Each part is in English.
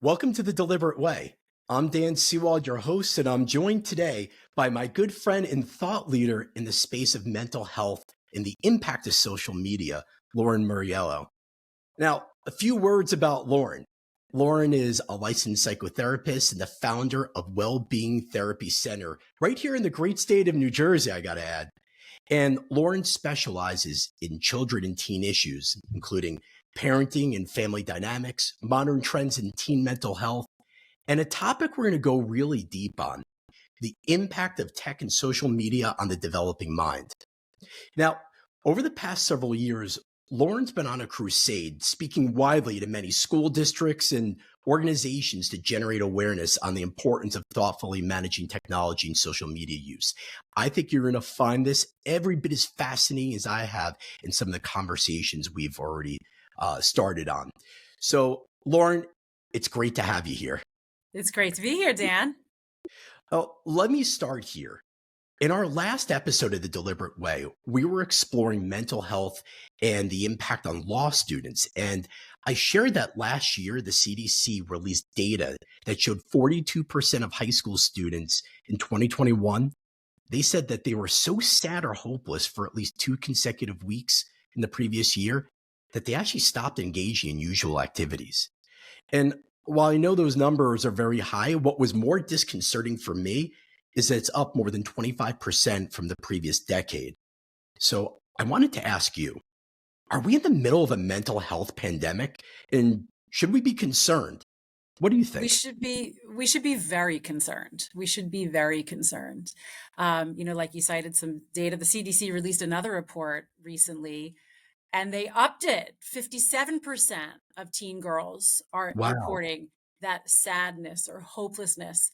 Welcome to The Deliberate Way. I'm Dan Sewald, your host, and I'm joined today by my good friend and thought leader in the space of mental health and the impact of social media, Lauren Muriello. Now, a few words about Lauren. Lauren is a licensed psychotherapist and the founder of Wellbeing Therapy Center right here in the great state of New Jersey, I got to add. And Lauren specializes in children and teen issues, including parenting and family dynamics, modern trends in teen mental health, and a topic we're going to go really deep on: the impact of tech and social media on the developing mind. Now, over the past several years, Lauren's been on a crusade, speaking widely to many school districts and organizations to generate awareness on the importance of thoughtfully managing technology and social media use. I think you're going to find this every bit as fascinating as I have in some of the conversations we've already started on. So, Lauren, it's great to have you here. It's great to be here, Dan. Let me start here. In our last episode of The Deliberate Way, we were exploring mental health and the impact on law students. And I shared that last year, the CDC released data that showed 42% of high school students in 2021, they said that they were so sad or hopeless for at least 2 consecutive weeks in the previous year that they actually stopped engaging in usual activities. And while I know those numbers are very high, what was more disconcerting for me is that it's up more than 25% from the previous decade. So I wanted to ask you, are we in the middle of a mental health pandemic? And should we be concerned? What do you We think? should be we should be very concerned. We should be very concerned. Like you cited some data, the CDC released another report recently, and they upped it. 57% of teen girls are Wow. reporting that sadness or hopelessness.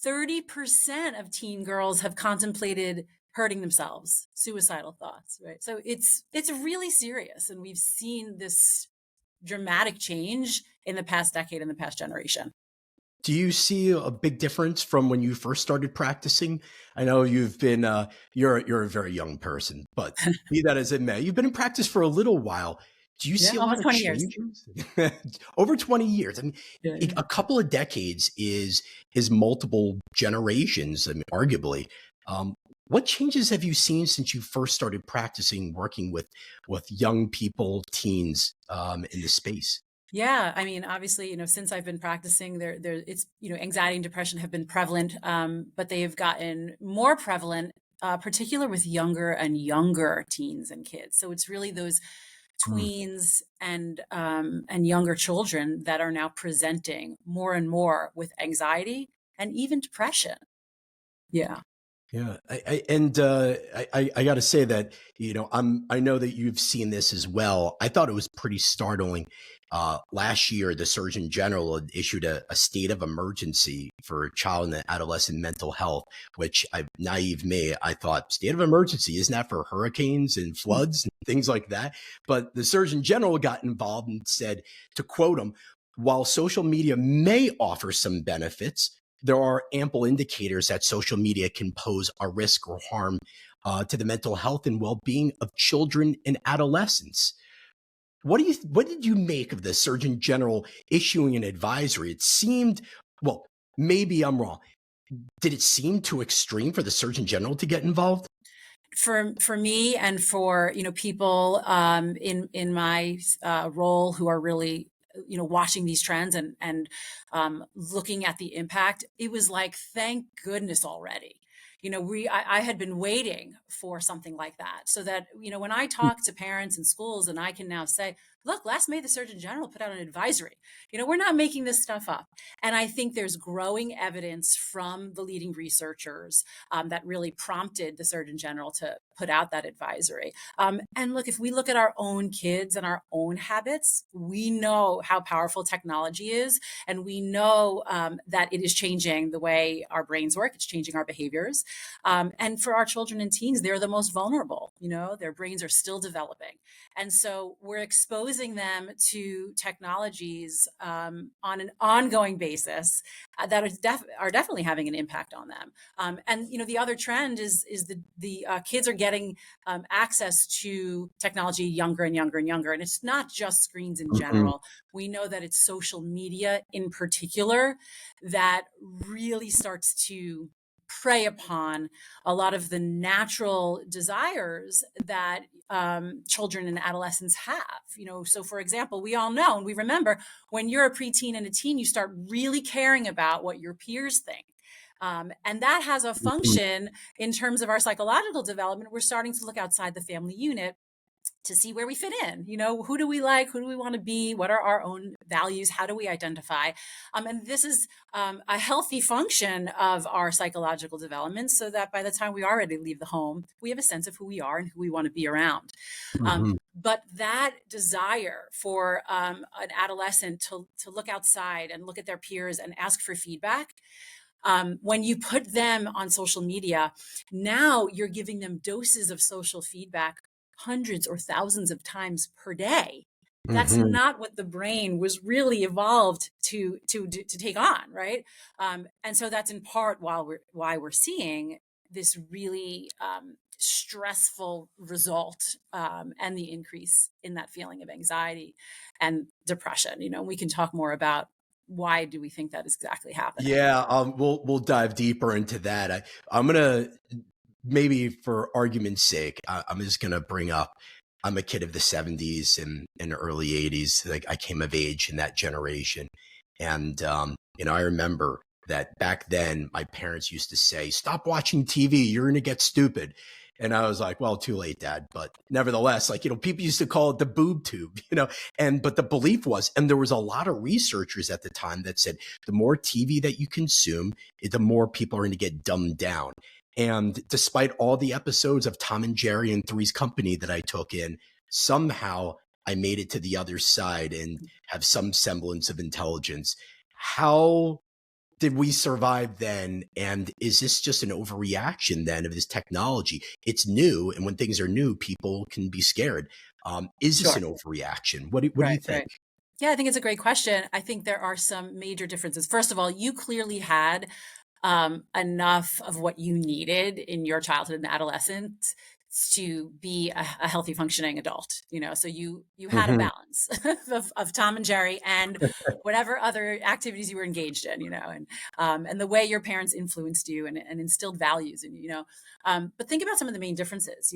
30% of teen girls have contemplated hurting themselves, suicidal thoughts, right? So it's really serious, and we've seen this dramatic change in the past decade, in the past generation. Do you see a big difference from when you first started practicing? I know you've been you're a very young person, but be that as it may, you've been in practice for a little while. Do you Yeah, see a lot almost of 20 years. changes? Over 20 years. I mean, Yeah, yeah. a couple of decades is multiple generations, I mean, arguably. Um, what changes have you seen since you first started practicing working with young people, teens in this space? Yeah, I mean, obviously, since I've been practicing, it's, anxiety and depression have been prevalent, but they have gotten more prevalent, particular with younger and younger teens and kids. So it's really those Mm. tweens and younger children that are now presenting more and more with anxiety and even depression. Yeah. Yeah, I got to say that I know that you've seen this as well. I thought it was pretty startling. Last year, the Surgeon General had issued a state of emergency for child and adolescent mental health, which naive me, I thought, state of emergency, isn't that for hurricanes and floods and things like that? But the Surgeon General got involved and said, to quote him, while social media may offer some benefits, there are ample indicators that social media can pose a risk or harm to the mental health and well-being of children and adolescents. What did you make of the Surgeon General issuing an advisory? It seemed, well, maybe I'm wrong. Did it seem too extreme for the Surgeon General to get involved? For me and for people in my role who are really watching these trends and looking at the impact, it was like, thank goodness already. I had been waiting for something like that, so that when I talk to parents and schools, and I can now say, look, last May the Surgeon General put out an advisory. We're not making this stuff up. And I think there's growing evidence from the leading researchers that really prompted the Surgeon General to put out that advisory. And look, if we look at our own kids and our own habits, we know how powerful technology is. And we know that it is changing the way our brains work, it's changing our behaviors. And for our children and teens, they're the most vulnerable. Their brains are still developing. And so we're exposing them to technologies on an ongoing basis that are definitely having an impact on them. And the other trend is the kids are getting access to technology younger and younger and younger. And it's not just screens in Mhm. general. We know that it's social media in particular that really starts to prey upon a lot of the natural desires that children and adolescents have. So for example, we all know and we remember when you're a preteen and a teen, you start really caring about what your peers think. And that has a Mhm. function in terms of our psychological development. We're starting to look outside the family unit to see where we fit in. Who do we like? Who do we want to be? What are our own values? How do we identify? And this is a healthy function of our psychological development so that by the time we are ready to leave the home, we have a sense of who we are and who we want to be around. Mhm. But that desire for an adolescent to look outside and look at their peers and ask for feedback, when you put them on social media, now you're giving them doses of social feedback hundreds or thousands of times per day. That's Mhm. not what the brain was really evolved to take on, right? And so that's in part why we're seeing this really stressful result, and the increase in that feeling of anxiety and depression. We can talk more about why do we think that is exactly happening. Yeah, we'll dive deeper into that. I'm gonna maybe for argument's sake, I'm just gonna bring up. I'm a kid of the '70s and early '80s. Like I came of age in that generation, and I remember that back then my parents used to say, "Stop watching TV. You're gonna get stupid." And I was like, well, too late, Dad. But nevertheless, like, people used to call it the boob tube, but the belief was, and there was a lot of researchers at the time that said the more TV that you consume, the more people are going to get dumbed down. And despite all the episodes of Tom and Jerry and Three's Company that I took in, somehow I made it to the other side and have some semblance of intelligence. How did we survive then? And is this just an overreaction then of this technology? It's new. And when things are new, people can be scared. Is this Sure. an overreaction? What do you Right, think? right. Yeah, I think it's a great question. I think there are some major differences. First of all, you clearly had enough of what you needed in your childhood and adolescence to be a healthy functioning adult. So you had a Mhm. balance of Tom and Jerry and whatever other activities you were engaged in, and the way your parents influenced you and instilled values in you. But think about some of the main differences.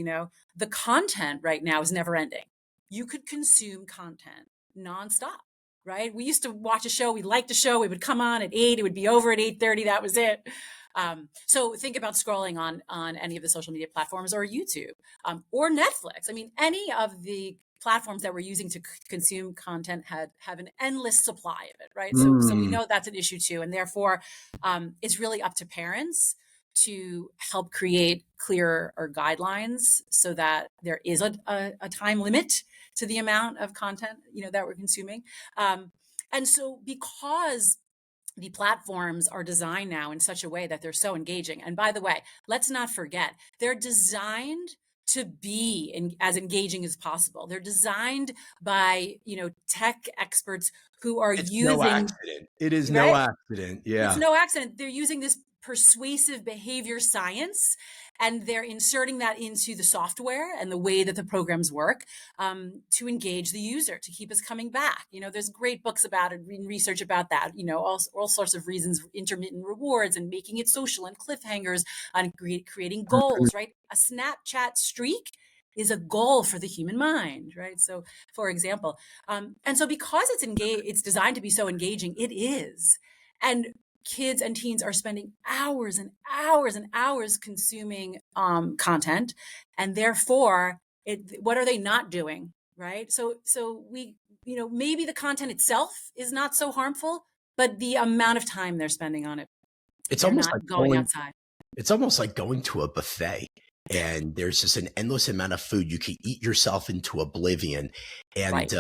The content right now is never ending. You could consume content nonstop. Right? We used to watch a show. We liked a show. It would come on at 8. It would be over at 8:30. That was it. So think about scrolling on any of the social media platforms or YouTube, or Netflix. I mean, any of the platforms that we're using to consume content have an endless supply of it, right? So we Mm. know that's an issue too, and therefore, it's really up to parents to help create clearer or guidelines so that there is a time limit to the amount of content that we're consuming. And so because the platforms are designed now in such a way that they're so engaging. And by the way, let's not forget, they're designed to be as engaging as possible. They're designed by, tech experts who are It's no using, accident. It is no right? accident. It's Yeah. no accident. They're using this persuasive behavior science and they're inserting that into the software and the way that the programs work, to engage the user, to keep us coming back. There's great books about it, research about that, all sorts of reasons, intermittent rewards and making it social and cliffhangers and creating Mhm. goals, right? A Snapchat streak is a goal for the human mind, right? So, for example, and so because it's designed to be so engaging, it is. And kids and teens are spending hours and hours and hours consuming content, and therefore, what are they not doing, right? So we, maybe the content itself is not so harmful, but the amount of time they're spending on it. It's They're almost like not going going outside. It's almost like going to a buffet and there's just an endless amount of food. You can eat yourself into oblivion. And, Right.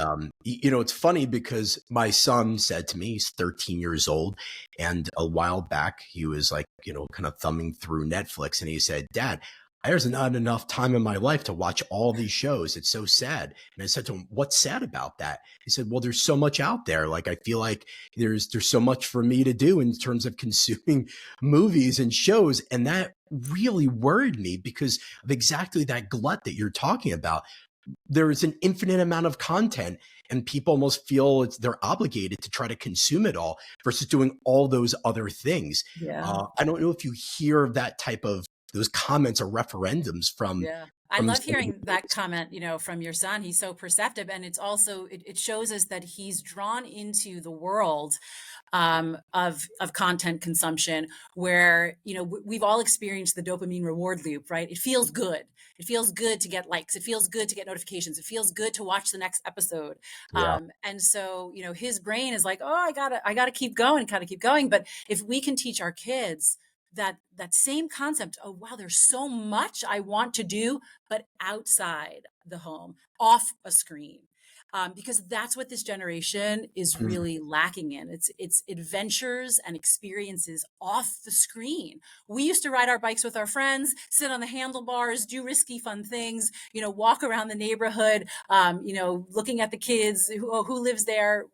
it's funny because my son said to me, he's 13 years old. And a while back, he was like, kind of thumbing through Netflix and he said, Dad, there's not enough time in my life to watch all these shows. It's so sad. And I said to him, what's sad about that? He said, well, there's so much out there. Like, I feel like there's so much for me to do in terms of consuming movies and shows. And that really worried me because of exactly that glut that you're talking about. There is an infinite amount of content and people almost feel they're obligated to try to consume it all versus doing all those other things. Yeah. I don't know if you hear that type of those comments or referendums Yeah. I from love some of the hearing that comment, from your son. He's so perceptive. And it's also, it shows us that he's drawn into the world of content consumption where, we've all experienced the dopamine reward loop, right? It feels good. It feels good to get likes. It feels good to get notifications. It feels good to watch the next episode. yeah. And so, his brain is like, oh, I gotta keep going, kind of keep going. But if we can teach our kids that same concept, oh wow, there's so much I want to do, but outside the home, off a screen. Because that's what this generation is Mm, really lacking in. It's adventures and experiences off the screen. We used to ride our bikes with our friends, sit on the handlebars, do risky fun things, walk around the neighborhood, looking at the kids who lives there,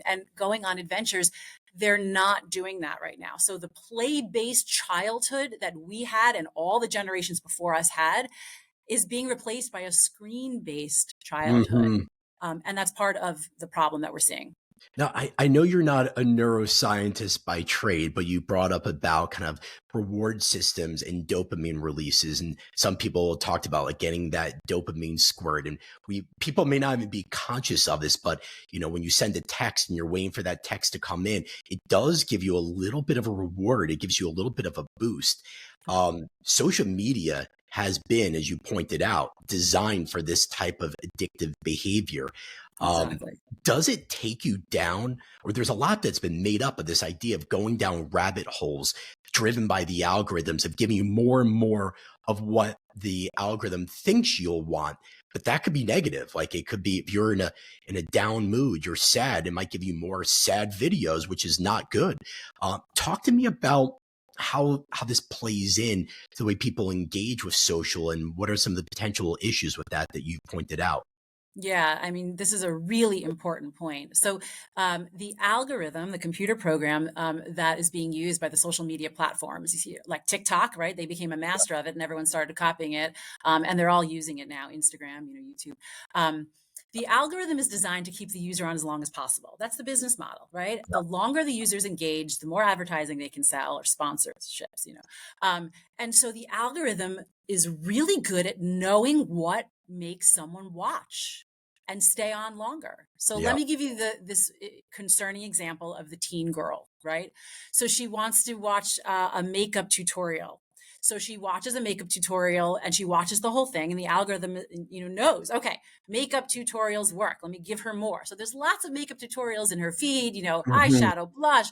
and going on adventures. They're not doing that right now. So the play-based childhood that we had and all the generations before us had is being replaced by a screen-based childhood. mhm. And that's part of the problem that we're seeing. Now, I know you're not a neuroscientist by trade, but you brought up about kind of reward systems and dopamine releases. And some people talked about like getting that dopamine squirt. And people may not even be conscious of this, but when you send a text and you're waiting for that text to come in, it does give you a little bit of a reward. It gives you a little bit of a boost. Social media has been, as you pointed out, designed for this type of addictive behavior. Um, Exactly. does it take you down, or there's a lot that's been made up of this idea of going down rabbit holes driven by the algorithms of giving you more and more of what the algorithm thinks you'll want, but that could be negative. Like it could be if you're in a down mood, you're sad, it might give you more sad videos, which is not good. Talk to me about how this plays in to the way people engage with social, and what are some of the potential issues with that you've pointed out. Yeah, I mean, this is a really important point. So, the algorithm, the computer program that is being used by the social media platforms, you see, like TikTok, right? They became a master of it, and everyone started copying it, and they're all using it now. Instagram, YouTube. Um, the algorithm is designed to keep the user on as long as possible. That's the business model, right? The longer the users engage, the more advertising they can sell or sponsorships. And so the algorithm is really good at knowing what makes someone watch and stay on longer. So let Yeah. me give you this concerning example of the teen girl, right? So she wants to watch a makeup tutorial. So she watches a makeup tutorial and she watches the whole thing, and the algorithm, knows, okay, makeup tutorials work. Let me give her more. So there's lots of makeup tutorials in her feed, Mhm. eyeshadow, blush.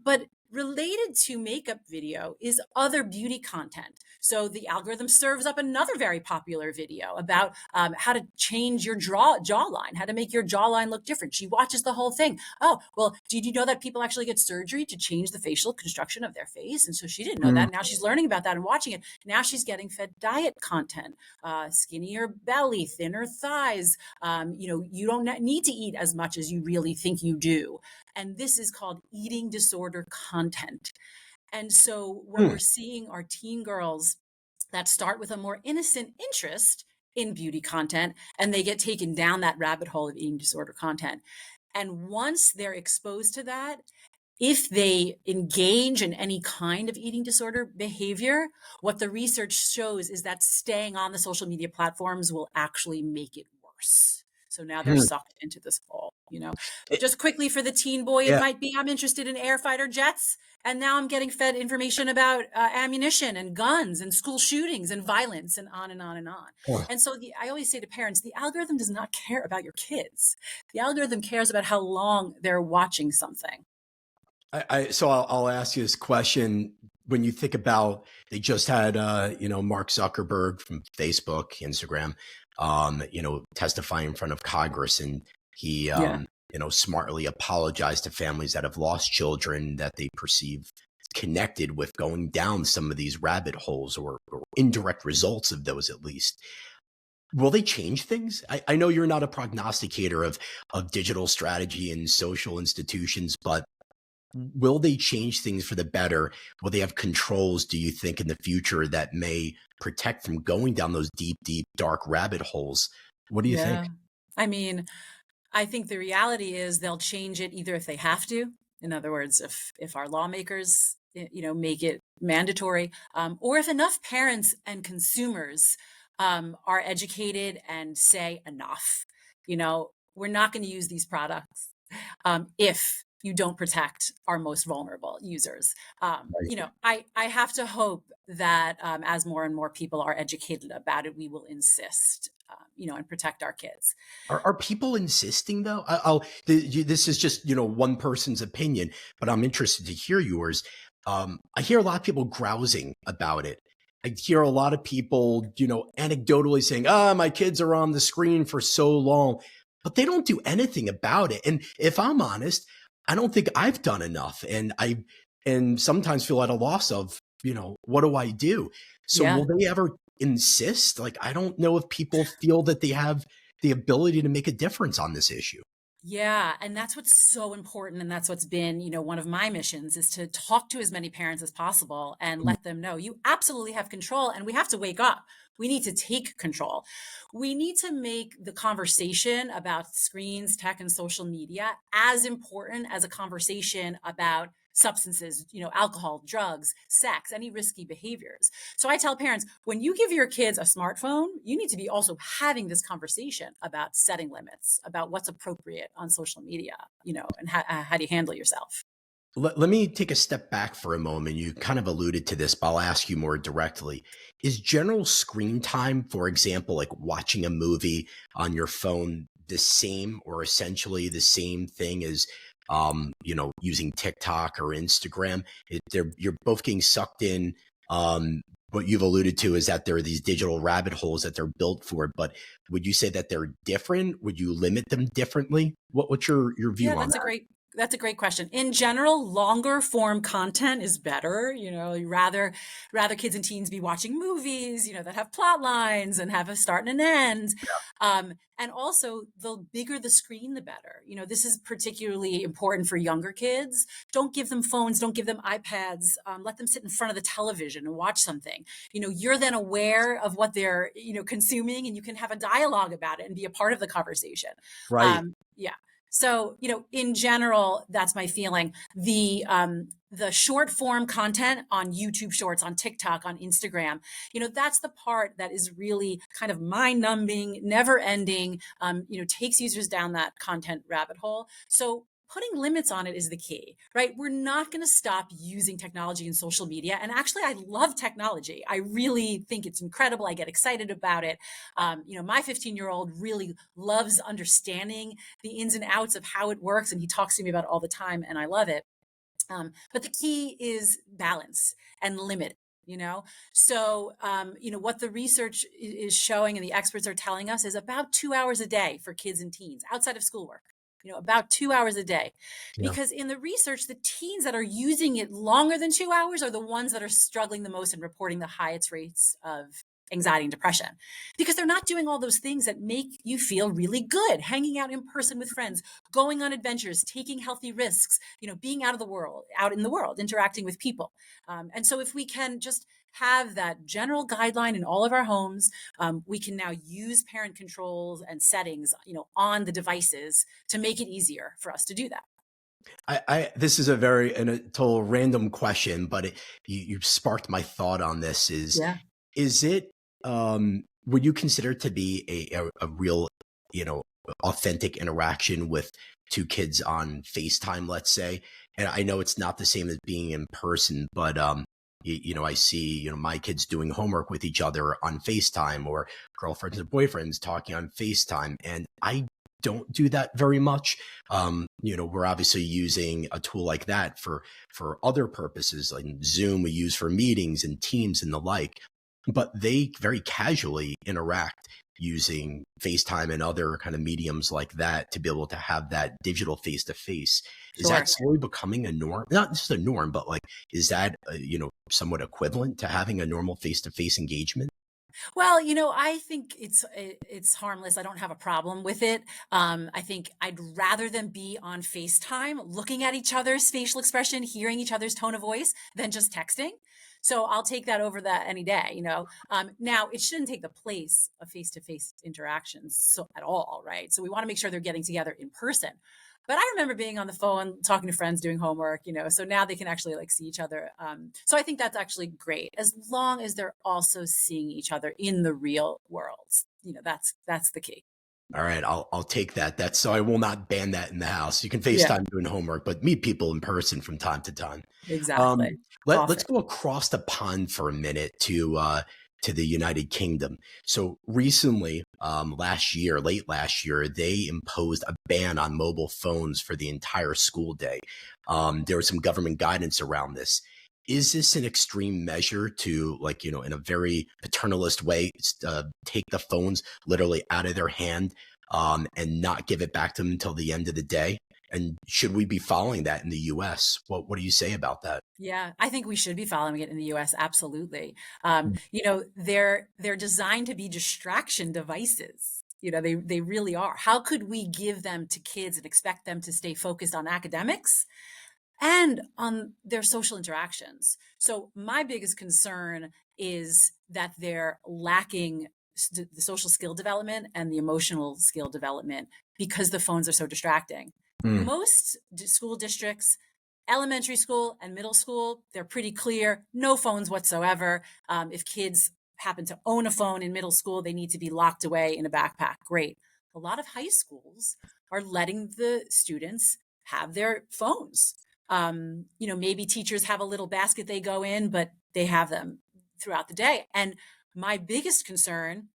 But related to makeup video is other beauty content. So the algorithm serves up another very popular video about how to change your jawline, how to make your jawline look different. She watches the whole thing. Oh, well, did you know that people actually get surgery to change the facial construction of their face? And so she didn't know Mm, that. Now she's learning about that and watching it. Now she's getting fed diet content, skinnier belly, thinner thighs. You don't need to eat as much as you really think you do. And this is called eating disorder content. And so what mm, we're seeing are teen girls that start with a more innocent interest in beauty content, and they get taken down that rabbit hole of eating disorder content. And once they're exposed to that, if they engage in any kind of eating disorder behavior, what the research shows is that staying on the social media platforms will actually make it worse. So now they're mm. sucked into this hole. It- Just quickly for the teen boy, it yeah. might be I'm interested in air fighter jets. And now I'm getting fed information about ammunition and guns and school shootings and violence and on and on and on. And so I always say to parents, the algorithm does not care about your kids. The algorithm cares about how long they're watching something. So I'll ask you this question. When you think about, they just had, Mark Zuckerberg from Facebook, Instagram, testify in front of Congress, and he, Yeah. smartly apologized to families that have lost children that they perceive connected with going down some of these rabbit holes, or indirect results of those, at least. Will they change things? I know you're not a prognosticator of digital strategy and social institutions, but will they change things for the better? Will they have controls, do you think, in the future that may protect from going down those deep, deep, dark rabbit holes? What do you think? Yeah. I mean, I think the reality is they'll change it either if they have to. In other words, if our lawmakers, make it mandatory, or if enough parents and consumers are educated and say enough. We're not going to use these products if you don't protect our most vulnerable users. Right. I have to hope that as more and more people are educated about it, we will insist, and protect our kids. Are people insisting though? This is just one person's opinion, but I'm interested to hear yours. I hear a lot of people grousing about it. I hear a lot of people, anecdotally saying, "Ah, my kids are on the screen for so long," but they don't do anything about it. And if I'm honest, I don't think I've done enough, and I sometimes feel at a loss of, what do I do? So will Yeah. they ever insist? Like, I don't know if people feel that they have the ability to make a difference on this issue. Yeah, and that's what's so important, and that's what's been, one of my missions is to talk to as many parents as possible and Mm. let them know you absolutely have control and we have to wake up. We need to take control. We need to make the conversation about screens, tech, and social media as important as a conversation about substances, alcohol, drugs, sex, any risky behaviors. So I tell parents, when you give your kids a smartphone, you need to be also having this conversation about setting limits, about what's appropriate on social media, and how do you handle yourself? Let me take a step back for a moment. You kind of alluded to this, but I'll ask you more directly. Is general screen time, for example, like watching a movie on your phone, the same or essentially the same thing as, using TikTok or Instagram? You're both getting sucked in. What you've alluded to is that there are these digital rabbit holes that they're built for, but would you say that they're different? Would you limit them differently? What's your Yeah, view on that? that's a great question. In general, longer form content is better. You rather kids and teens be watching movies, that have plot lines and have a start and an end. And also, the bigger the screen, the better. This is particularly important for younger kids. Don't give them phones, don't give them iPads. Let them sit in front of the television and watch something. You're then aware of what they're, consuming, and you can have a dialogue about it and be a part of the conversation. Right. Yeah. So, in general, that's my feeling. The short form content on YouTube Shorts, on TikTok, on Instagram, that's the part that is really kind of mind numbing, never ending, takes users down that content rabbit hole. So putting limits on it is the key, right? We're not going to stop using technology and social media. And actually, I love technology. I really think it's incredible. I get excited about it. My 15-year-old really loves understanding the ins and outs of how it works. And he talks to me about it all the time. And I love it. But the key is balance and limit. So what the research is showing and the experts are telling us is about 2 hours a day for kids and teens outside of schoolwork. About 2 hours a day, Yeah. because in the research, the teens that are using it longer than 2 hours are the ones that are struggling the most and reporting the highest rates of anxiety and depression, because they're not doing all those things that make you feel really good, hanging out in person with friends, going on adventures, taking healthy risks, being out in the world, interacting with people. And so if we can just have that general guideline in all of our homes, we can now use parent controls and settings, on the devices to make it easier for us to do that. This is a very and a total random question, but you sparked my thought on this. Yeah. Is it would you consider it to be a real, you know, authentic interaction with two kids on FaceTime, let's say? And I know it's not the same as being in person, but I see, my kids doing homework with each other on FaceTime, or girlfriends and boyfriends talking on FaceTime. And I don't do that very much. We're obviously using a tool like that for other purposes, like Zoom we use for meetings and Teams and the like. But they very casually interact using FaceTime and other kind of mediums like that to be able to have that digital face to face. Is that Sure. slowly becoming a norm? Not just a norm, but like, is that, somewhat equivalent to having a normal face to face engagement? Well, I think it's harmless. I don't have a problem with it. I think I'd rather them be on FaceTime, looking at each other's facial expression, hearing each other's tone of voice, than just texting. So I'll take that over that any day. Now, it shouldn't take the place of face-to-face interactions at all, right? So we want to make sure they're getting together in person. But I remember being on the phone, talking to friends, doing homework. So now they can actually like see each other. So I think that's actually great, as long as they're also seeing each other in the real world. That's the key. All right, I'll take that. That's so I will not ban that in the house. You can Yeah, FaceTime doing homework, but meet people in person from time to time. exactly. Um, let's Often. go across the pond for a minute to the United Kingdom. So recently, late last year, they imposed a ban on mobile phones for the entire school day. There was some government guidance around this. Is this an extreme measure to, like, in a very paternalist way, take the phones literally out of their hand, and not give it back to them until the end of the day? And should we be following that in the US? What do you say about that? Yeah, I think we should be following it in the US, absolutely. They're designed to be distraction devices. They really are. How could we give them to kids and expect them to stay focused on academics and on their social interactions? So my biggest concern is that they're lacking the social skill development and the emotional skill development because the phones are so distracting. Mm. Most school districts, elementary school and middle school, they're pretty clear, no phones whatsoever. If kids happen to own a phone in middle school, they need to be locked away in a backpack. Great. A lot of high schools are letting the students have their phones. Maybe teachers have a little basket they go in, but they have them throughout the day. And my biggest concern,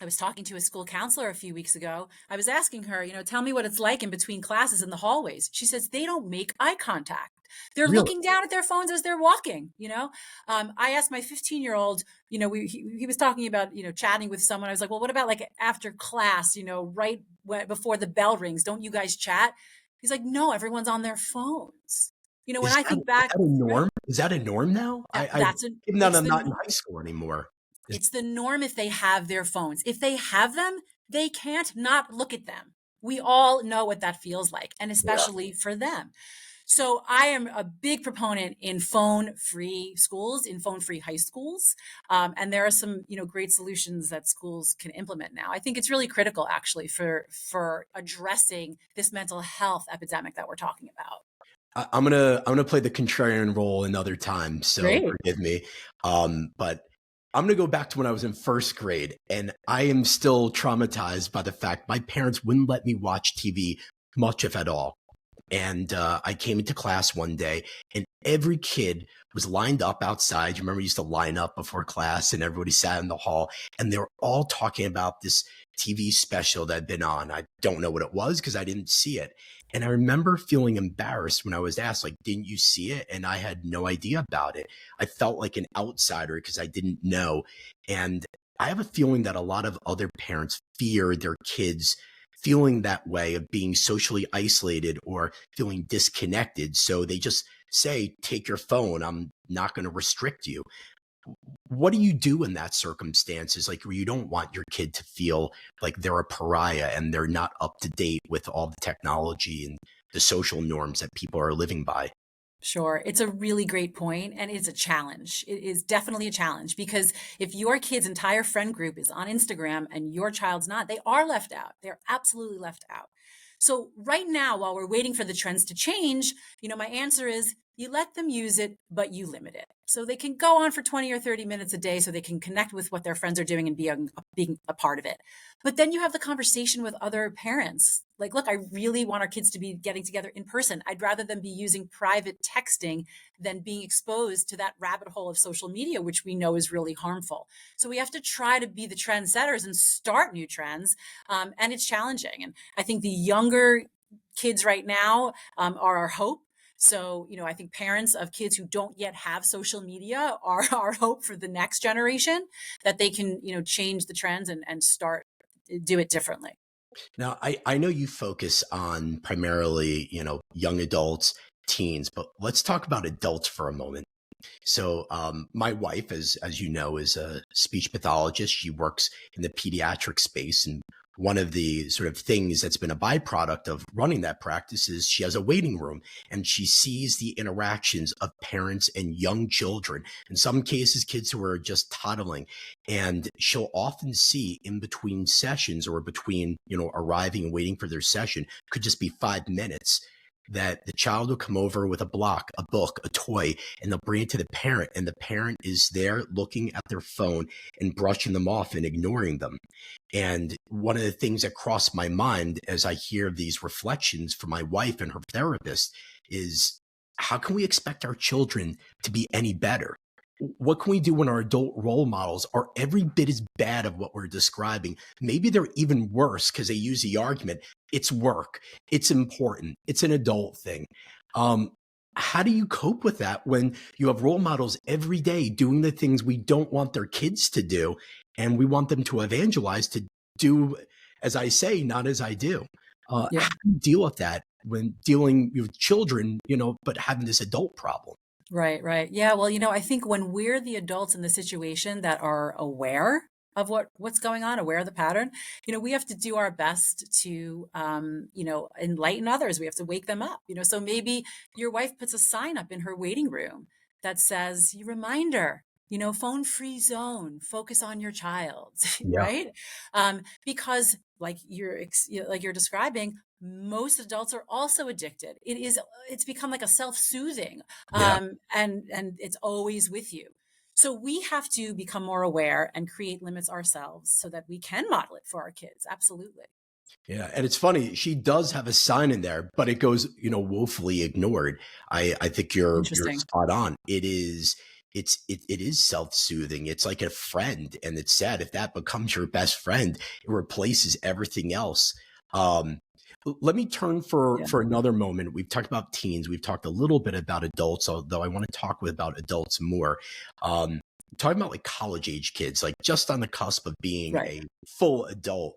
I was talking to a school counselor a few weeks ago. I was asking her, tell me what it's like in between classes in the hallways. She says they don't make eye contact. They're Really? looking down at their phones as they're walking. I asked my 15-year-old, he was talking about, chatting with someone. I was like, well, what about like after class, right before the bell rings? Don't you guys chat? He's like, no, everyone's on their phones. When Is I that think back, a right? norm? Is that a norm now? That's a, Given that it's I'm the not in high school anymore. Is It's the norm if they have their phones. If they have them, they can't not look at them. We all know what that feels like, and Yeah. especially for them. So I am a big proponent in phone-free schools, in phone-free high schools, and there are some, great solutions that schools can implement now. I think it's really critical, actually, for addressing this mental health epidemic that we're talking about. I'm gonna play the contrarian role another time, so Great. forgive me. But I'm gonna go back to when I was in first grade, and I am still traumatized by the fact my parents wouldn't let me watch TV much, if at all. And I came into class one day, and every kid was lined up outside. You remember, we used to line up before class, and everybody sat in the hall, and they were all talking about this TV special that had been on. I don't know what it was because I didn't see it. And I remember feeling embarrassed when I was asked, like, didn't you see it? And I had no idea about it. I felt like an outsider because I didn't know. And I have a feeling that a lot of other parents fear their kids feeling that way, of being socially isolated or feeling disconnected. So they just say, take your phone. I'm not going to restrict you. What do you do in that circumstances, like where you don't want your kid to feel like they're a pariah and they're not up to date with all the technology and the social norms that people are living by? Sure. It's a really great point, and it's a challenge. It is definitely a challenge because if your kid's entire friend group is on Instagram and your child's not, they are left out. They're absolutely left out. So right now, while we're waiting for the trends to change, my answer is you let them use it, but you limit it. So they can go on for 20 or 30 minutes a day so they can connect with what their friends are doing and being a part of it. But then you have the conversation with other parents. Like, look, I really want our kids to be getting together in person. I'd rather them be using private texting than being exposed to that rabbit hole of social media, which we know is really harmful. So we have to try to be the trendsetters and start new trends. And it's challenging. And I think the younger kids right now are our hope. So, I think parents of kids who don't yet have social media are our hope for the next generation, that they can, change the trends and start do it differently. Now, I know you focus on primarily, young adults, teens, but let's talk about adults for a moment. My wife, as you know, is a speech pathologist. She works in the pediatric space, and one of the sort of things that's been a byproduct of running that practice is she has a waiting room, and she sees the interactions of parents and young children. In some cases, kids who are just toddling, and she'll often see in between sessions or between, arriving and waiting for their session, could just be 5 minutes, that the child will come over with a block, a book, a toy, and they'll bring it to the parent, and the parent is there looking at their phone and brushing them off and ignoring them. And one of the things that crossed my mind as I hear these reflections from my wife and her therapist is, how can we expect our children to be any better? What can we do when our adult role models are every bit as bad of what we're describing? Maybe they're even worse because they use the argument, it's work, it's important, it's an adult thing. Um, how do you cope with that when you have role models every day doing the things we don't want their kids to do, and we want them to evangelize to do as I say, not as I do? Yeah. How do you deal with that when dealing with children, but having this adult problem? Right, right. Yeah, well, I think when we're the adults in the situation that are aware of what's going on, aware of the pattern, we have to do our best to enlighten others. We have to wake them up. So maybe your wife puts a sign up in her waiting room that says, "You reminder, phone free zone, focus on your child," Yeah, right? Because like you're describing, most adults are also addicted. It's become like a self-soothing, yeah. and it's always with you. So we have to become more aware and create limits ourselves so that we can model it for our kids. Absolutely. Yeah, and it's funny, she does have a sign in there, but it goes, woefully ignored. I think you're Interesting. spot on. It is self-soothing. It's like a friend, and it's sad if that becomes your best friend, it replaces everything else. Um, Let me turn for Yeah. another moment. We've talked about teens, we've talked a little bit about adults, although I want to talk about adults more. Um, Talking about like college age kids, like just on the cusp of being Right. a full adult.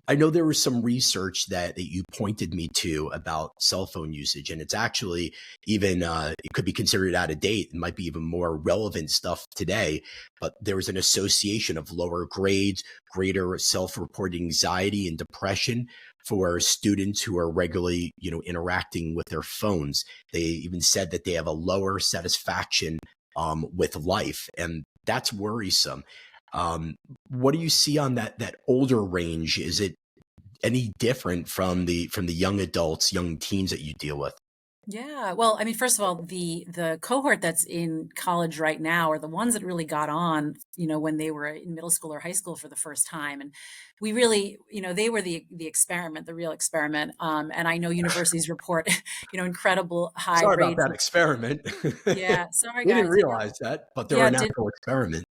I know there was some research that you pointed me to about cell phone usage, and it's actually even it could be considered out of date. It might be even more relevant stuff today. But there was an association of lower grades, greater self-reported anxiety and depression for students who are regularly, interacting with their phones. They even said that they have a lower satisfaction with life, and that's worrisome. Um, what do you see on that older range? Is it any different from the young adults, young teens that you deal with? Yeah. Well, I mean, first of all, the cohort that's in college right now are the ones that really got on, when they were in middle school or high school for the first time. And we really, they were the experiment, the real experiment. And I know universities report, incredible high Sorry about rates that of, experiment. yeah, sorry We didn't guys, realize that, but they're yeah, an actual experiment.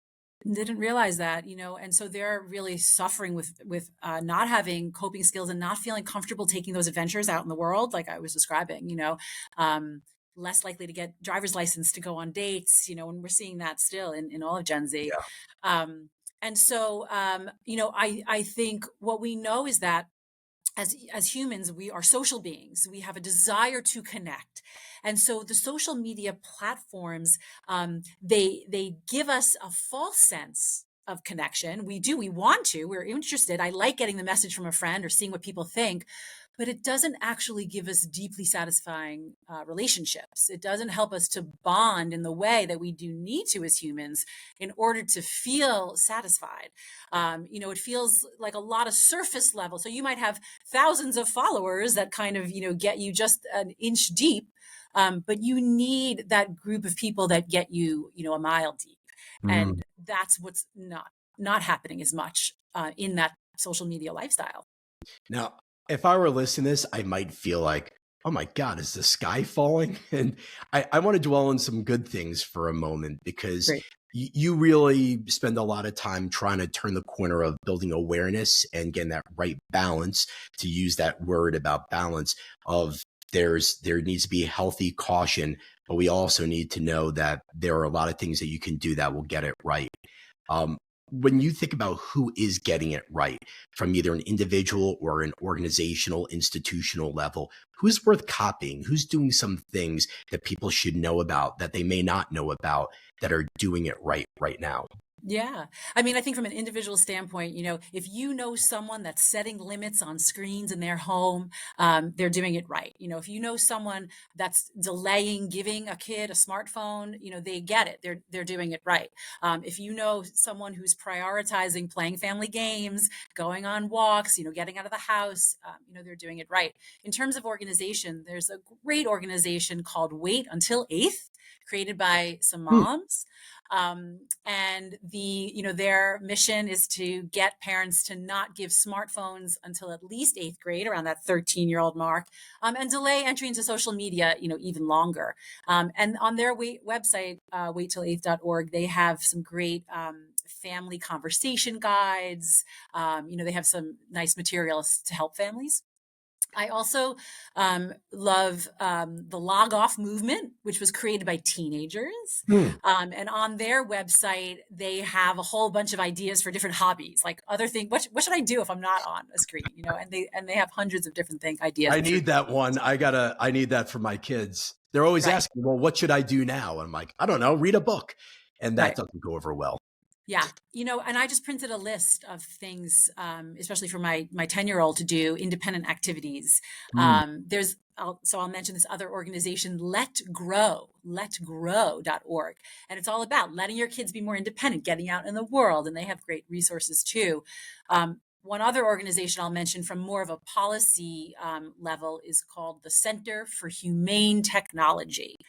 didn't realize that, and so they're really suffering with not having coping skills and not feeling comfortable taking those adventures out in the world, like I was describing. Um, less likely to get driver's license to go on dates. And we're seeing that still in all of Gen Z. Yeah. Um, and so, I think what we know is that as humans, we are social beings. We have a desire to connect. And so the social media platforms, they give us a false sense of connection. We want to, we're interested. I like getting the message from a friend or seeing what people think, but it doesn't actually give us deeply satisfying relationships. It doesn't help us to bond in the way that we do need to as humans in order to feel satisfied. It feels like a lot of surface level. So you might have thousands of followers that kind of, get you just an inch deep. But you need that group of people that get you, a mile deep. Mm. And that's what's not happening as much in that social media lifestyle. Now, if I were listening to this, I might feel like, oh my God, is the sky falling? And I want to dwell on some good things for a moment, because Great. you really spend a lot of time trying to turn the corner of building awareness and getting that right balance, to use that word about balance, of there needs to be healthy caution, but we also need to know that there are a lot of things that you can do that will get it right. Um, when you think about who is getting it right from either an individual or an organizational, institutional level, who's worth copying? Who's doing some things that people should know about that they may not know about that are doing it right now? Yeah. I mean, I think from an individual standpoint, if you know someone that's setting limits on screens in their home, they're doing it right. If you know someone that's delaying giving a kid a smartphone, they get it. They're doing it right. If you know someone who's prioritizing playing family games, going on walks, getting out of the house, they're doing it right. In terms of organization, there's a great organization called Wait Until Eighth, created by some Hmm. moms. And their mission is to get parents to not give smartphones until at least eighth grade, around that 13-year-old mark, and delay entry into social media, even longer. And on their website, waittilleighth.org, they have some great family conversation guides. They have some nice materials to help families. I also love the log off movement, which was created by teenagers. Hmm. And on their website, they have a whole bunch of ideas for different hobbies, like other things. What should I do if I'm not on a screen? And they have hundreds of different ideas. I need that one. I need that for my kids. They're always Right, asking, well, what should I do now? And I'm like, I don't know, read a book. And that right. doesn't go over well. Yeah. And I just printed a list of things, especially for my 10-year-old to do independent activities. Hmm. I'll mention this other organization, letgrow.org. And it's all about letting your kids be more independent, getting out in the world. And they have great resources too. One other organization I'll mention from more of a policy level is called the Center for Humane Technology.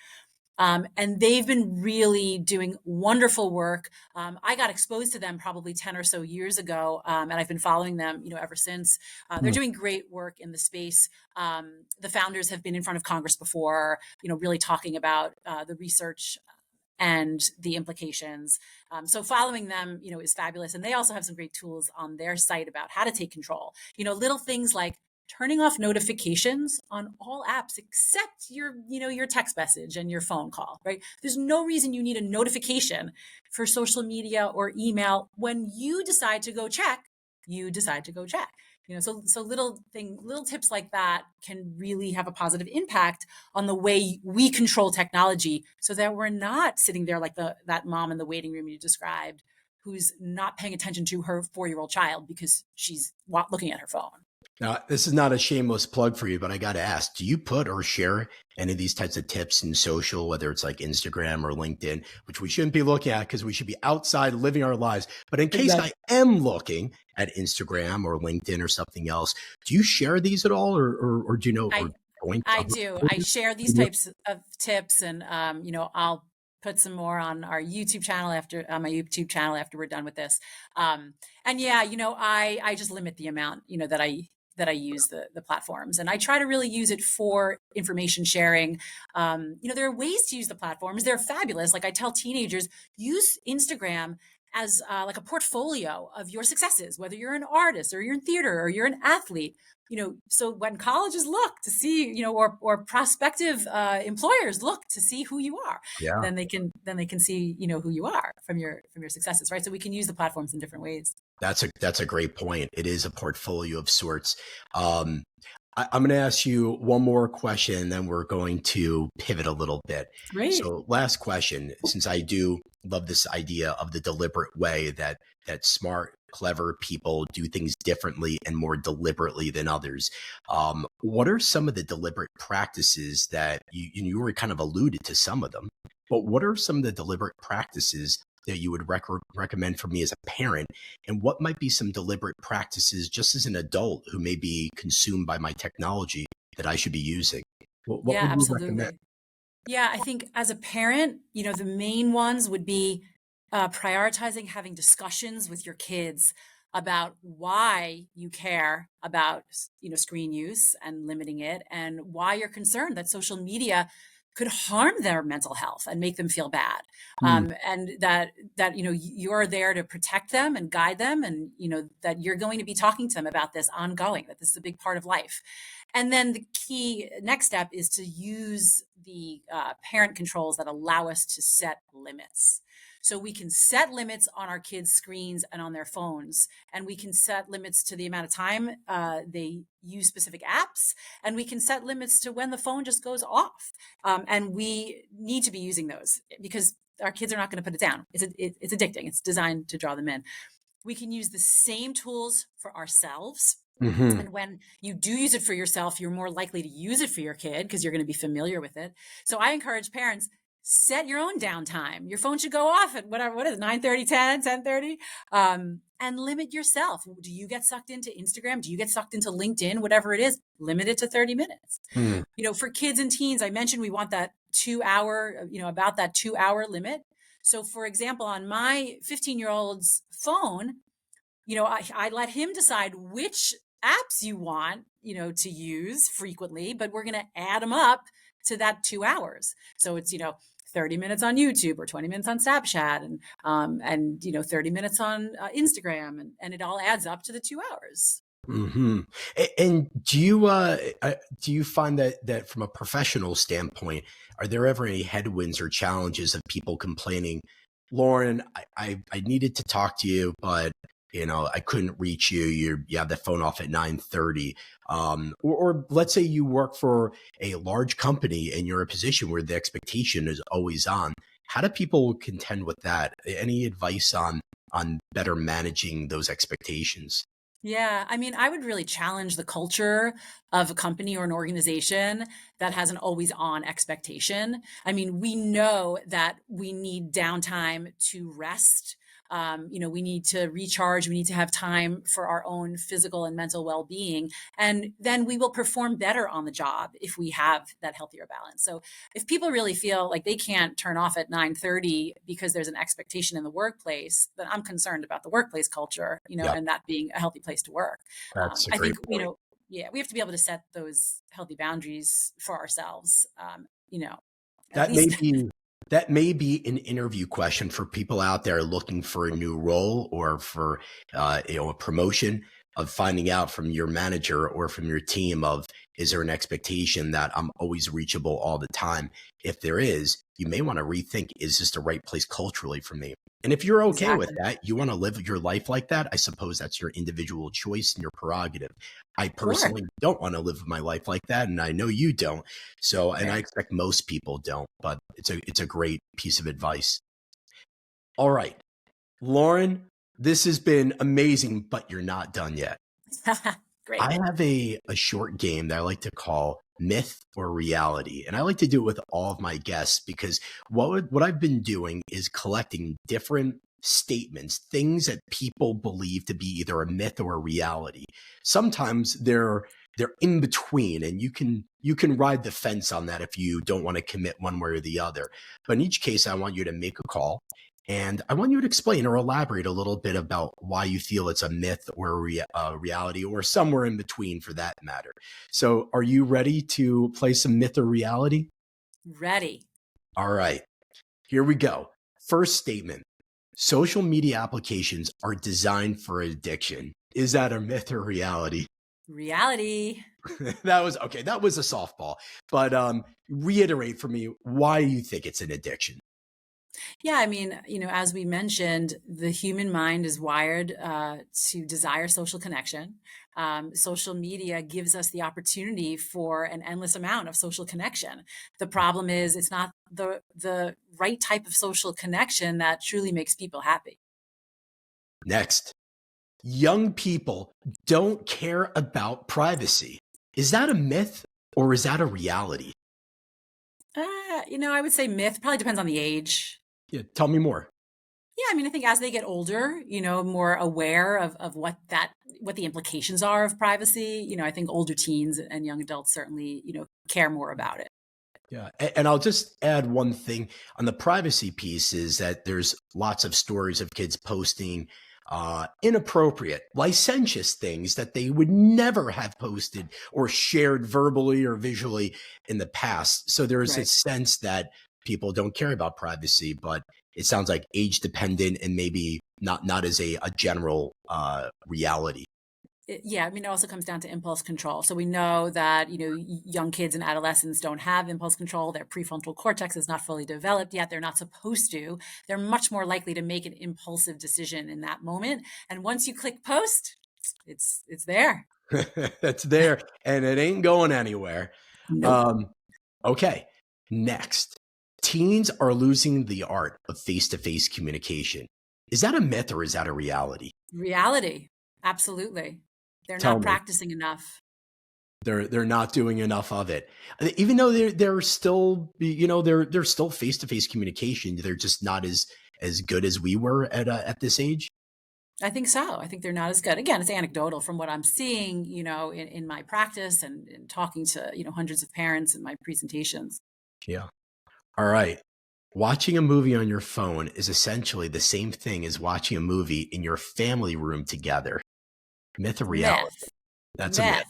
And they've been really doing wonderful work. I got exposed to them probably 10 or so years ago, and I've been following them, ever since. They're Hmm. doing great work in the space. The founders have been in front of Congress before, really talking about the research and the implications. So following them, is fabulous. And they also have some great tools on their site about how to take control. Little things like turning off notifications on all apps except your text message and your phone call, right? There's no reason you need a notification for social media or email. When you decide to go check, you decide to go check. So little tips like that can really have a positive impact on the way we control technology, so that we're not sitting there like that mom in the waiting room you described, who's not paying attention to her 4-year-old child because she's looking at her phone. Now, this is not a shameless plug for you, but I got to ask, do you put or share any of these types of tips in social, whether it's like Instagram or LinkedIn, which we shouldn't be looking at because we should be outside living our lives. But in case Exactly. I am looking at Instagram or LinkedIn or something else, do you share these at all or do you know, or I going I to? do. I share these types of tips, and I'll put some more on our YouTube channel after on my YouTube channel after we're done with this. And yeah, I just limit the amount that I use the platforms, and I try to really use it for information sharing. There are ways to use the platforms. They're fabulous. Like I tell teenagers, use Instagram as like a portfolio of your successes, whether you're an artist or you're in theater or you're an athlete. So when colleges look to see, or prospective employers look to see who you are, Yeah. then they can see, who you are from your successes, right? So we can use the platforms in different ways. That's a great point. It is a portfolio of sorts. Um, I'm going to ask you one more question, and then we're going to pivot a little bit. Great. So, last question, since I do love this idea of the deliberate way that smart, clever people do things differently and more deliberately than others. What are some of the deliberate practices that you were kind of alluded to some of them, but what are some of the deliberate practices that you would recommend for me as a parent? And what might be some deliberate practices just as an adult who may be consumed by my technology that I should be using? What Yeah, would you recommend? absolutely. Yeah, I think as a parent, the main ones would be prioritizing having discussions with your kids about why you care about, screen use and limiting it, and why you're concerned that social media could harm their mental health and make them feel bad. Hmm. And that you're there to protect them and guide them, and that you're going to be talking to them about this ongoing, that this is a big part of life. And then the key next step is to use the parent controls that allow us to set limits. So we can set limits on our kids' screens and on their phones, and we can set limits to the amount of time they use specific apps, and we can set limits to when the phone just goes off. And we need to be using those because our kids are not going to put it down. It's addicting. It's designed to draw them in. We can use the same tools for ourselves. Hmm. And when you do use it for yourself, you're more likely to use it for your kid because you're going to be familiar with it. So I encourage parents, set your own downtime. Your phone should go off at whatever, what is it, 9:30, 10:30, and limit yourself. Do you get sucked into Instagram? Do you get sucked into LinkedIn? Whatever it is, limit it to 30 minutes. Mm. For kids and teens, I mentioned we want that 2 hour, about that 2 hour limit. So for example, on my 15-year-old's phone, I let him decide which apps you want, to use frequently, but we're going to add them up to that 2 hours. So it's, 30 minutes on YouTube or 20 minutes on Snapchat and 30 minutes on Instagram. And it all adds up to the 2 hours. Hmm. And do you find that from a professional standpoint, are there ever any headwinds or challenges of people complaining, Lauren, I needed to talk to you, but I couldn't reach you. You have the phone off at 9:30. Or let's say you work for a large company and you're in a position where the expectation is always on. How do people contend with that? Any advice on better managing those expectations? Yeah, I mean, I would really challenge the culture of a company or an organization that has an always on expectation. I mean, we know that we need downtime to rest. We need to recharge. We need to have time for our own physical and mental well being. And then we will perform better on the job if we have that healthier balance. So if people really feel like they can't turn off at 9:30 because there's an expectation in the workplace, then I'm concerned about the workplace culture, Yep, and that being a healthy place to work. that's a I great think, point. yeah, we have to be able to set those healthy boundaries for ourselves. At That may least, be that may be an interview question for people out there looking for a new role or for a promotion, of finding out from your manager or from your team of, is there an expectation that I'm always reachable all the time? If there is, you may want to rethink, is this the right place culturally for me? And if you're okay with exactly. that, you want to live your life like that, I suppose that's your individual choice and your prerogative. I Sure. personally don't want to live my life like that, and I know you don't. So, and I Right. expect most people don't, but it's a great piece of advice. All right, Lauren, this has been amazing, but you're not done yet. Great. I have a short game that I like to call myth or reality. And I like to do it with all of my guests because what I've been doing is collecting different statements, things that people believe to be either a myth or a reality. Sometimes they're in between, and you can ride the fence on that if you don't want to commit one way or the other. But in each case, I want you to make a call, and I want you to explain or elaborate a little bit about why you feel it's a myth or a reality or somewhere in between for that matter. So, are you ready to play some myth or reality? Ready. All right, here we go. First statement: social media applications are designed for addiction. Is that a myth or reality? Reality. That was okay. That was a softball, but reiterate for me why you think it's an addiction. Yeah, I mean, as we mentioned, the human mind is wired to desire social connection. Social media gives us the opportunity for an endless amount of social connection. The problem is, it's not the right type of social connection that truly makes people happy. Next, young people don't care about privacy. Is that a myth or is that a reality? I would say myth. Probably depends on the age. Yeah, tell me more. Yeah, I mean, I think as they get older, more aware of what the implications are of privacy. I think older teens and young adults certainly, care more about it. Yeah. And I'll just add one thing on the privacy piece is that there's lots of stories of kids posting inappropriate, licentious things that they would never have posted or shared verbally or visually in the past. So there's a Right. sense that people don't care about privacy, but it sounds like age dependent and maybe not as a general reality. yeah, I mean, it also comes down to impulse control. So we know that, young kids and adolescents don't have impulse control. Their prefrontal cortex is not fully developed yet. They're not supposed to. They're much more likely to make an impulsive decision in that moment. And once you click post, it's there. It's there and it ain't going anywhere. Nope. Um, okay. Next, teens are losing the art of face-to-face communication. Is that a myth or is that a reality? Reality. Absolutely. They're Tell not me. practicing enough. They're not doing enough of it. Even though they're still, they're still face-to-face communication. They're just not as good as we were at this age. I think so. I think they're not as good. Again, it's anecdotal from what I'm seeing, in my practice and talking to, hundreds of parents in my presentations. Yeah. All right. Watching a movie on your phone is essentially the same thing as watching a movie in your family room together. Myth or reality? Myth, That's a myth. myth,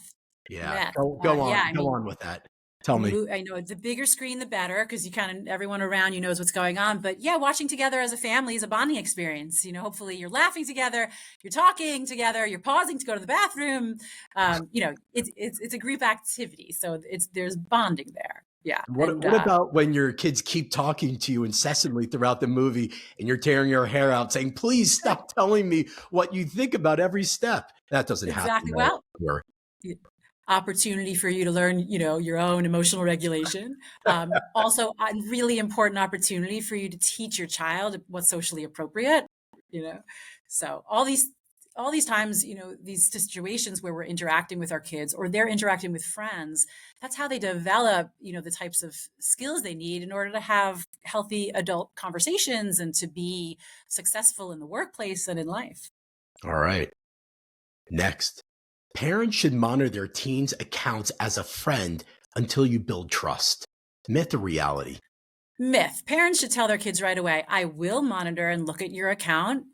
Yeah. myth. Go on. Yeah, I Go mean, on with that. Tell me. I know the bigger screen, the better, because everyone around you knows what's going on. But yeah, watching together as a family is a bonding experience. Hopefully you're laughing together, you're talking together, you're pausing to go to the bathroom. It's a group activity, so there's bonding there. Yeah, and What about when your kids keep talking to you incessantly throughout the movie and you're tearing your hair out saying, please stop telling me what you think about every step? That doesn't happen, exactly. right? Well, opportunity for you to learn, your own emotional regulation. Also, a really important opportunity for you to teach your child what's socially appropriate. You know, so all these times, these situations where we're interacting with our kids or they're interacting with friends, that's how they develop, the types of skills they need in order to have healthy adult conversations and to be successful in the workplace and in life. All right. Next, parents should monitor their teens' accounts as a friend until you build trust. Myth or reality? Myth. Parents should tell their kids right away, I will monitor and look at your account,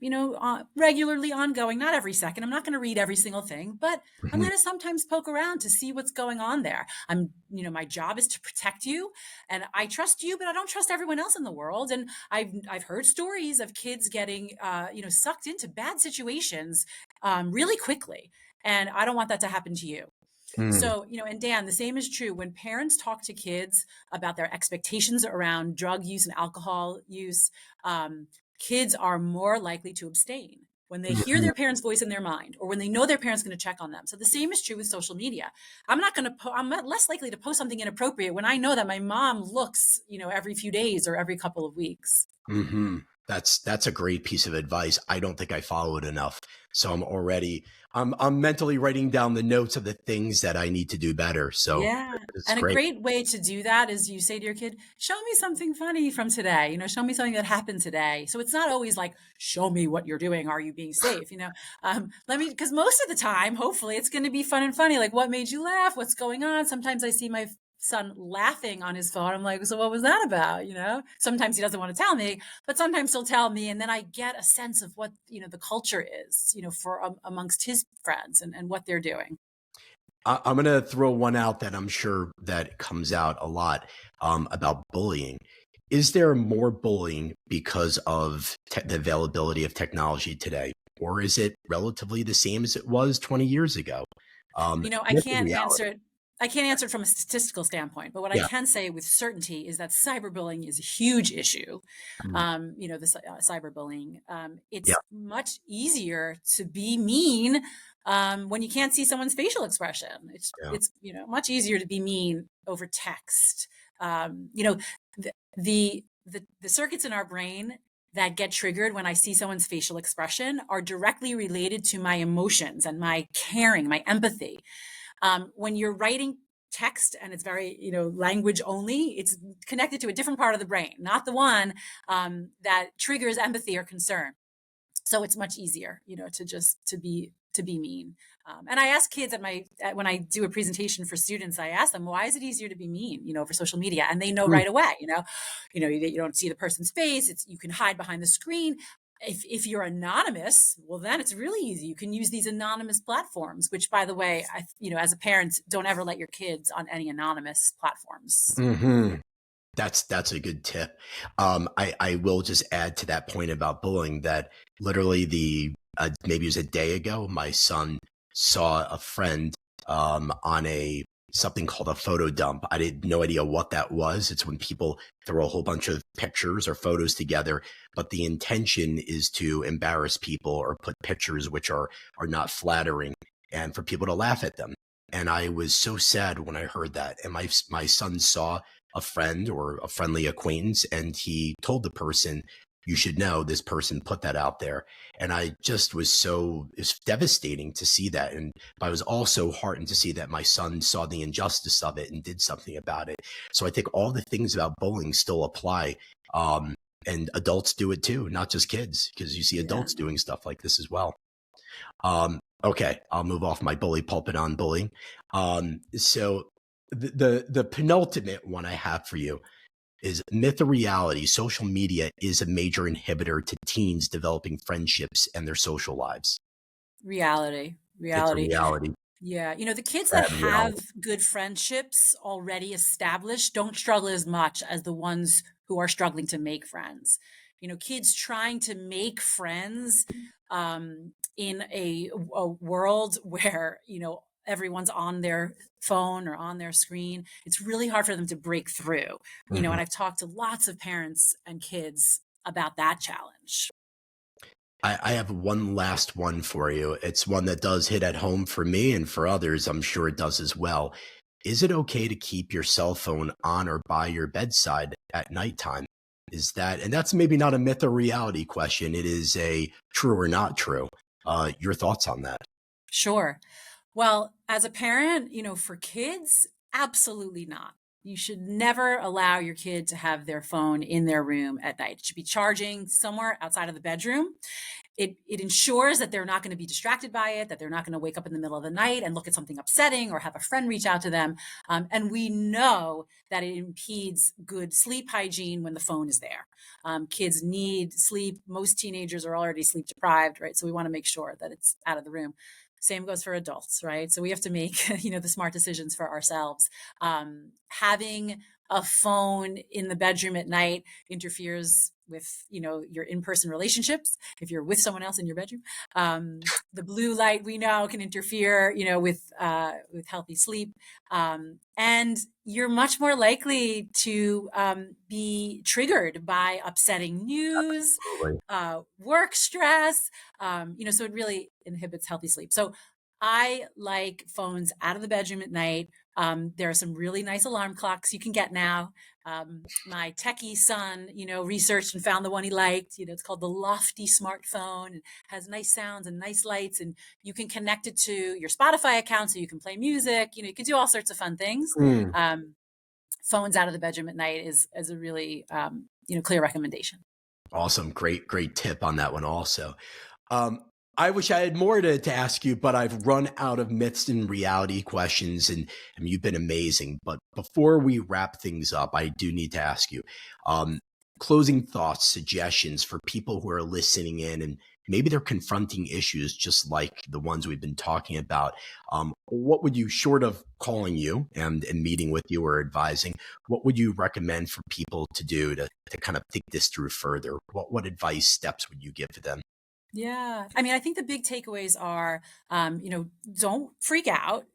regularly, ongoing, not every second. I'm not going to read every single thing, but I'm Mhm. going to sometimes poke around to see what's going on there. My job is to protect you and I trust you, but I don't trust everyone else in the world. And I've heard stories of kids getting, sucked into bad situations, really quickly. And I don't want that to happen to you. Mm. So, and Dan, the same is true when parents talk to kids about their expectations around drug use and alcohol use. Kids are more likely to abstain when they hear Mhm. their parents' voice in their mind or when they know their parents going to check on them. So the same is true with social media. I'm less likely to post something inappropriate when I know that my mom looks, every few days or every couple of weeks. Mhm. That's a great piece of advice. I don't think I follow it enough. So I'm mentally writing down the notes of the things that I need to do better. So Yeah. it's And a great. great way to do that is you say to your kid, show me something funny from today, show me something that happened today. So it's not always like, show me what you're doing. Are you being safe? Because most of the time, hopefully it's going to be fun and funny. Like what made you laugh? What's going on? Sometimes I see my son laughing on his phone. I'm like, so what was that about? Sometimes he doesn't want to tell me, but sometimes he'll tell me. And then I get a sense of what, the culture is, for amongst his friends and what they're doing. I'm going to throw one out that I'm sure that comes out a lot about bullying. Is there more bullying because of the availability of technology today, or is it relatively the same as it was 20 years ago? I Myth or can't answer reality? it. I can't answer it from a statistical standpoint, but what I Yeah. can say with certainty is that cyberbullying is a huge issue. Mm. Cyberbullying. Yeah. It's much easier to be mean when you can't see someone's facial expression. Yeah. It's much easier to be mean over text. Um, you know, the, the circuits in our brain that get triggered when I see someone's facial expression are directly related to my emotions and my caring, my empathy. When you're writing text and it's very, language only, it's connected to a different part of the brain, not the one that triggers empathy or concern. So it's much easier, to be mean. And I ask kids when I do a presentation for students, I ask them, why is it easier to be mean, over social media? And they know Mm. right away, you don't see the person's face. You can hide behind the screen. If you're anonymous, well, then it's really easy. You can use these anonymous platforms, which, by the way, as a parent, don't ever let your kids on any anonymous platforms. Hmm. That's a good tip. I will just add to that point about bullying that literally maybe it was a day ago, my son saw a friend on something called a photo dump. I had no idea what that was. It's when people throw a whole bunch of pictures or photos together, but the intention is to embarrass people or put pictures which are not flattering and for people to laugh at them. And I was so sad when I heard that. And my son saw a friend or a friendly acquaintance, and he told the person, "You should know this person put that out there." And I just it's devastating to see that. And I was also heartened to see that my son saw the injustice of it and did something about it. So I think all the things about bullying still apply. And adults do it too, not just kids, because you see Yeah. adults doing stuff like this as well. Okay, I'll move off my bully pulpit on bullying. So the penultimate one I have for you is myth or reality. Social media is a major inhibitor to teens developing friendships and their social lives. Reality. It's a Reality. reality. Yeah, the kids that Sad have reality. good friendships already established don't struggle as much as the ones who are struggling to make friends. Kids trying to make friends in a world where, everyone's on their phone or on their screen, it's really hard for them to break through. And Mhm. I've talked to lots of parents and kids about that challenge. I have one last one for you. It's one that does hit at home for me and for others. I'm sure it does as well. Is it okay to keep your cell phone on or by your bedside at nighttime? And that's maybe not a myth or reality question. It is a true or not true. Your thoughts on that? Sure. Well, as a parent, for kids, absolutely not. You should never allow your kid to have their phone in their room at night. It should be charging somewhere outside of the bedroom. It ensures that they're not going to be distracted by it, that they're not going to wake up in the middle of the night and look at something upsetting or have a friend reach out to them. And we know that it impedes good sleep hygiene when the phone is there. Kids need sleep. Most teenagers are already sleep deprived, right? So we want to make sure that it's out of the room. Same goes for adults, right? So we have to make, the smart decisions for ourselves. Having a phone in the bedroom at night interferes with, your in-person relationships. If you're with someone else in your bedroom, the blue light we know can interfere, with healthy sleep. And you're much more likely to be triggered by upsetting news, Absolutely. work stress, so it really inhibits healthy sleep. So I like phones out of the bedroom at night. There are some really nice alarm clocks you can get now. My techie son, researched and found the one he liked. It's called the Lofty smartphone and has nice sounds and nice lights. And you can connect it to your Spotify account so you can play music. You can do all sorts of fun things. Mm. Phones out of the bedroom at night is a really, clear recommendation. Awesome. Great tip on that one also. Um, I wish I had more to ask you, but I've run out of myths and reality questions, and I mean, you've been amazing. But before we wrap things up, I do need to ask you, um, closing thoughts, suggestions for people who are listening in and maybe they're confronting issues just like the ones we've been talking about. What would you, short of calling you and meeting with you or advising, what would you recommend for people to do to kind of think this through further? What advice, steps would you give to them? Yeah. I mean, I think the big takeaways are, don't freak out.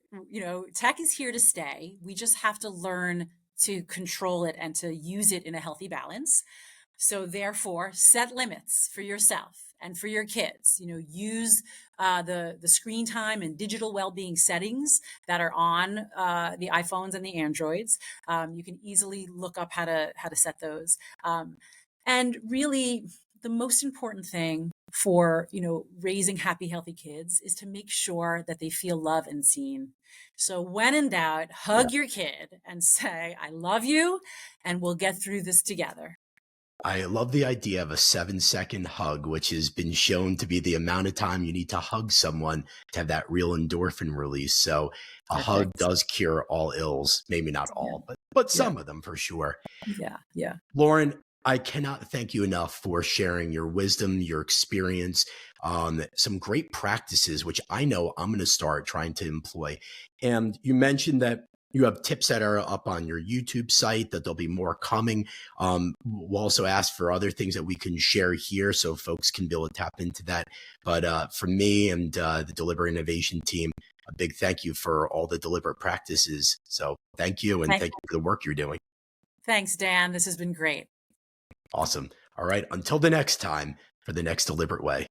Tech is here to stay. We just have to learn to control it and to use it in a healthy balance. So therefore, set limits for yourself and for your kids. Use the screen time and digital well-being settings that are on the iPhones and the Androids. You can easily look up how to set those. And really, the most important thing for raising happy, healthy kids is to make sure that they feel loved and seen. So when in doubt, hug your kid and say, "I love you," and we'll get through this together. I love the idea of a 7-second hug, which has been shown to be the amount of time you need to hug someone to have that real endorphin release. So a hug Perfect. does cure all ills, maybe not Yeah. all, but Yeah. some of them for sure. Yeah. Yeah. Lauren, I cannot thank you enough for sharing your wisdom, your experience, some great practices, which I know I'm going to start trying to employ. And you mentioned that You have tips that are up on your YouTube site, that there'll be more coming. We'll also ask for other things that we can share here so folks can be able to tap into that. But for me and the Deliberate Innovation team, a big thank you for all the deliberate practices. So thank you, and thank you for the work you're doing. Thanks, Dan. This has been great. Awesome. All right. Until the next time, for the next Deliberate Way.